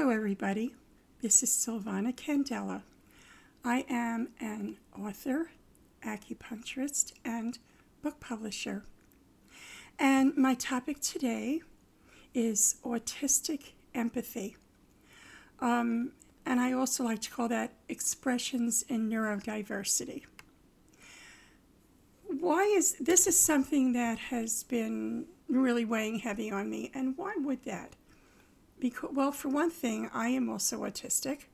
Hello, everybody. This is Sylvana Candela. I am an author, acupuncturist, and book publisher. And my topic today is autistic empathy. And I also like to call that expressions in neurodiversity. This is something that has been really weighing heavy on me, and why would that? Because, well, for one thing, I am also autistic,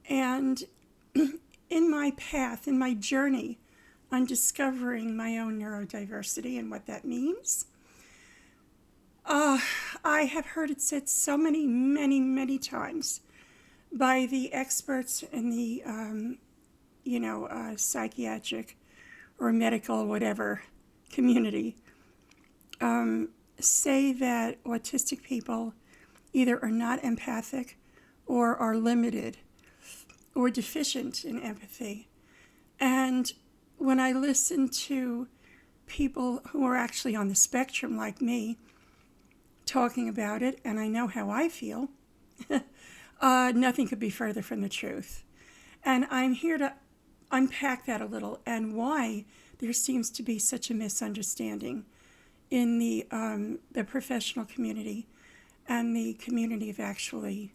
and in my path, in my journey on discovering my own neurodiversity and what that means, I have heard it said so many times by the experts in the, psychiatric or medical, whatever, community, say that autistic people either are not empathic or are limited or deficient in empathy. And when I listen to people who are actually on the spectrum like me talking about it, and I know how I feel, nothing could be further from the truth. And I'm here to unpack that a little and why there seems to be such a misunderstanding in the professional community and the community of actually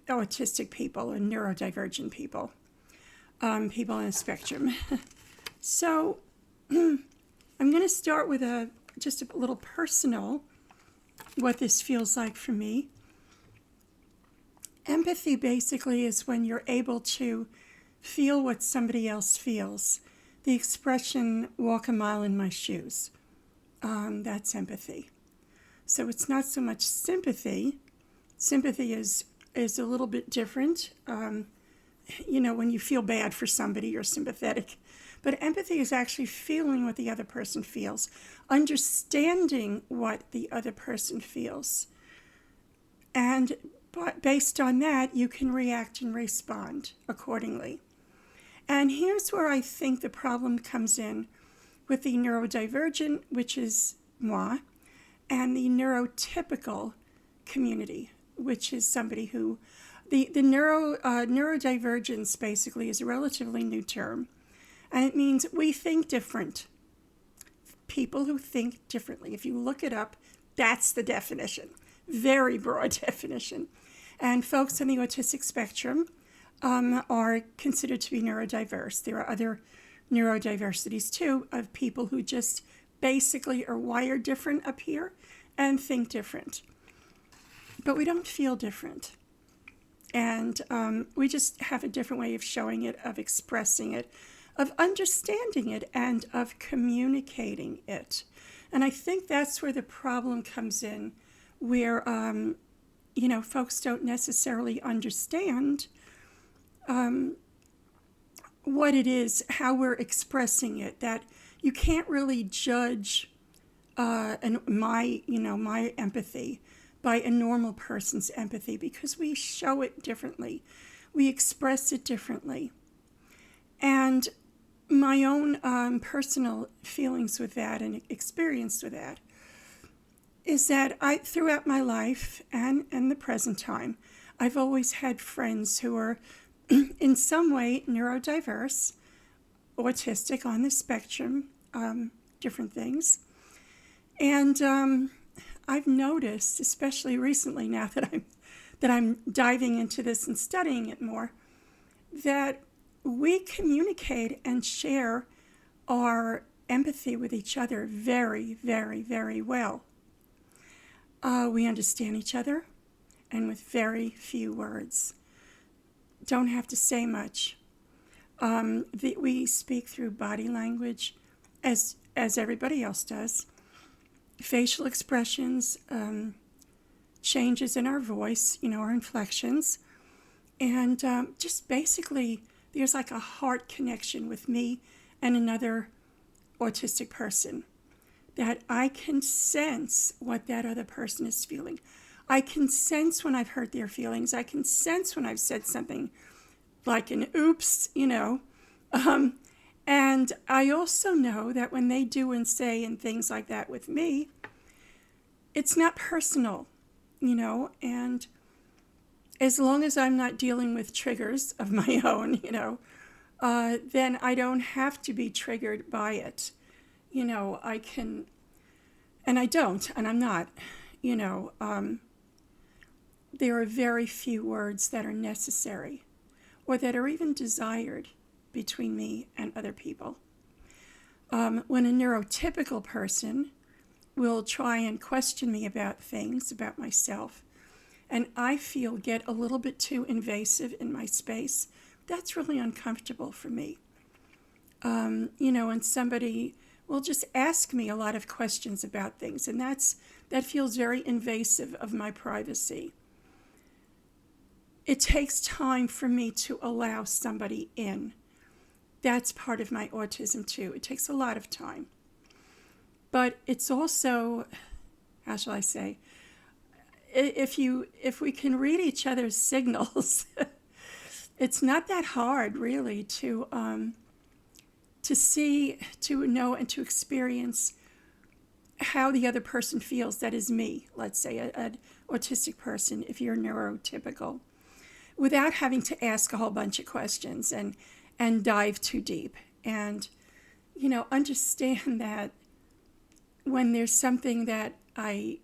autistic people and neurodivergent people, people on the spectrum. So I'm going to start with just a little personal, what this feels like for me. Empathy basically is when you're able to feel what somebody else feels. The expression, walk a mile in my shoes, that's empathy. So it's not so much sympathy. Sympathy is a little bit different. When you feel bad for somebody, you're sympathetic. But empathy is actually feeling what the other person feels, understanding what the other person feels. And based on that, you can react and respond accordingly. And here's where I think the problem comes in with the neurodivergent, which is moi, and the neurotypical community, which is somebody who, the neurodivergence basically is a relatively new term, and it means we think different. People who think differently. If you look it up, that's the definition. Very broad definition. And folks on the autistic spectrum are considered to be neurodiverse. There are other neurodiversities too, of people who just basically are wired different up here and think different. But we don't feel different. And we just have a different way of showing it, of expressing it, of understanding it, and of communicating it. And I think that's where the problem comes in, where, folks don't necessarily understand what it is, how we're expressing it, that you can't really judge my empathy by a normal person's empathy because we show it differently. We express it differently. And my own personal feelings with that and experience with that is that throughout my life and the present time, I've always had friends who are in some way neurodiverse, autistic, on the spectrum, different things. And I've noticed, especially recently now that I'm diving into this and studying it more, that we communicate and share our empathy with each other very, very, very well. We understand each other, and with very few words. Don't have to say much. We speak through body language, as everybody else does. Facial expressions, changes in our voice, our inflections, and just basically there's like a heart connection with me and another autistic person, that I can sense what that other person is feeling. I can sense when I've hurt their feelings. I can sense when I've said something like an oops, and I also know that when they do and say and things like that with me, it's not personal. and as long as I'm not dealing with triggers of my own, then I don't have to be triggered by it. I can, and I don't, and I'm not, there are very few words that are necessary or that are even desired between me and other people. When a neurotypical person will try and question me about things, about myself, and I feel get a little bit too invasive in my space, that's really uncomfortable for me. And somebody will just ask me a lot of questions about things, and that feels very invasive of my privacy. It takes time for me to allow somebody in. That's part of my autism too. It takes a lot of time. But it's also, how shall I say, if we can read each other's signals, it's not that hard really to see, to know, and to experience how the other person feels. That is me, let's say, an autistic person, if you're neurotypical, without having to ask a whole bunch of questions and dive too deep. And, understand that when there's something that I'm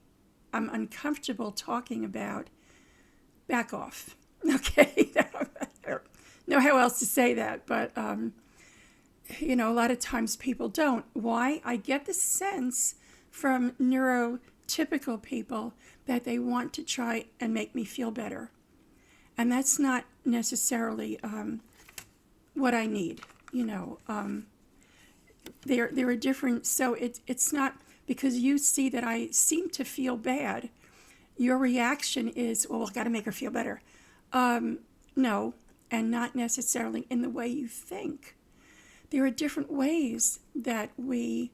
uncomfortable talking about, back off. Okay? I don't know how else to say that, but, a lot of times people don't. Why? I get the sense from neurotypical people that they want to try and make me feel better. And that's not necessarily what I need. There are different, so it's not because you see that I seem to feel bad. Your reaction is, well, I've got to make her feel better. No, and not necessarily in the way you think. There are different ways that we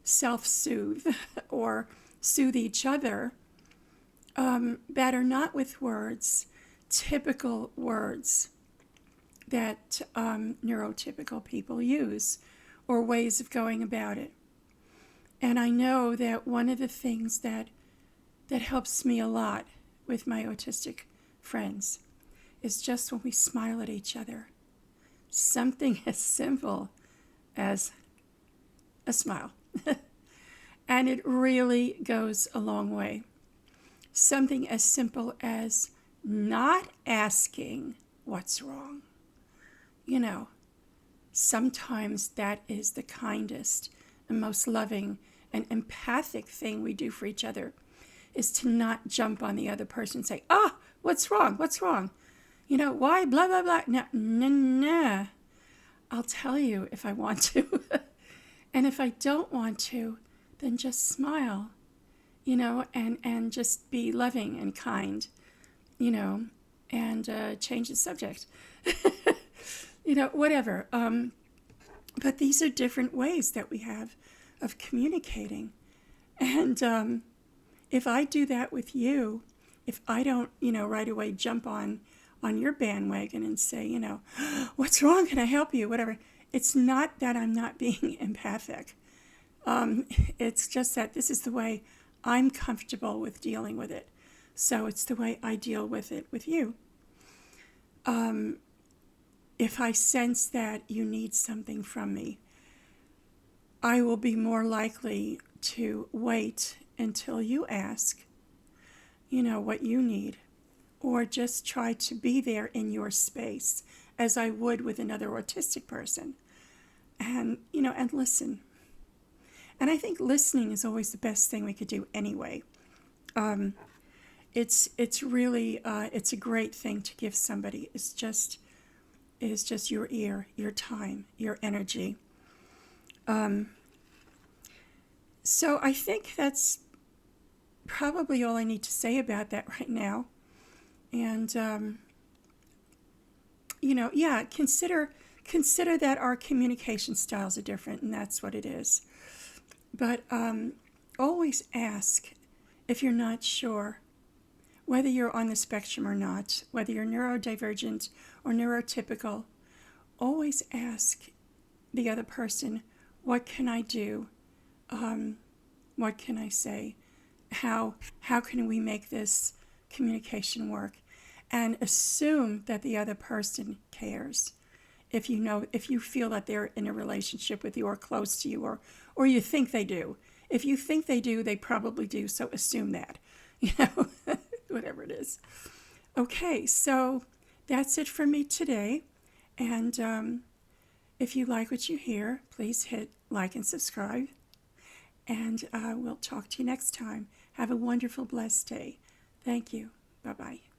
self-soothe or soothe each other that are not with words, typical words that neurotypical people use, or ways of going about it. And I know that one of the things that helps me a lot with my autistic friends is just when we smile at each other. Something as simple as a smile. And it really goes a long way. Something as simple as not asking what's wrong. Sometimes that is the kindest and most loving and empathic thing we do for each other, is to not jump on the other person and say, what's wrong? What's wrong? Why? Blah, blah, blah. No. I'll tell you if I want to. And if I don't want to, then just smile, and just be loving and kind, and change the subject. Whatever. But these are different ways that we have of communicating. And if I do that with you, if I don't, right away jump on your bandwagon and say, what's wrong? Can I help you? Whatever. It's not that I'm not being empathic. It's just that this is the way I'm comfortable with dealing with it. So it's the way I deal with it with you. If I sense that you need something from me, I will be more likely to wait until you ask, what you need, or just try to be there in your space as I would with another autistic person. And, and listen. And I think listening is always the best thing we could do anyway. It's really, it's a great thing to give somebody. It's just your ear, your time, your energy. So I think that's probably all I need to say about that right now. And, consider that our communication styles are different, and that's what it is. But always ask if you're not sure whether you're on the spectrum or not, whether you're neurodivergent or neurotypical. Always ask the other person, what can I do? What can I say? How can we make this communication work and assume that the other person cares. If you feel that they're in a relationship with you or close to you, or you think they do. If you think they do, they probably do, so assume that, whatever it is. Okay, so that's it for me today. And if you like what you hear, please hit like and subscribe. And we'll talk to you next time. Have a wonderful, blessed day. Thank you. Bye-bye.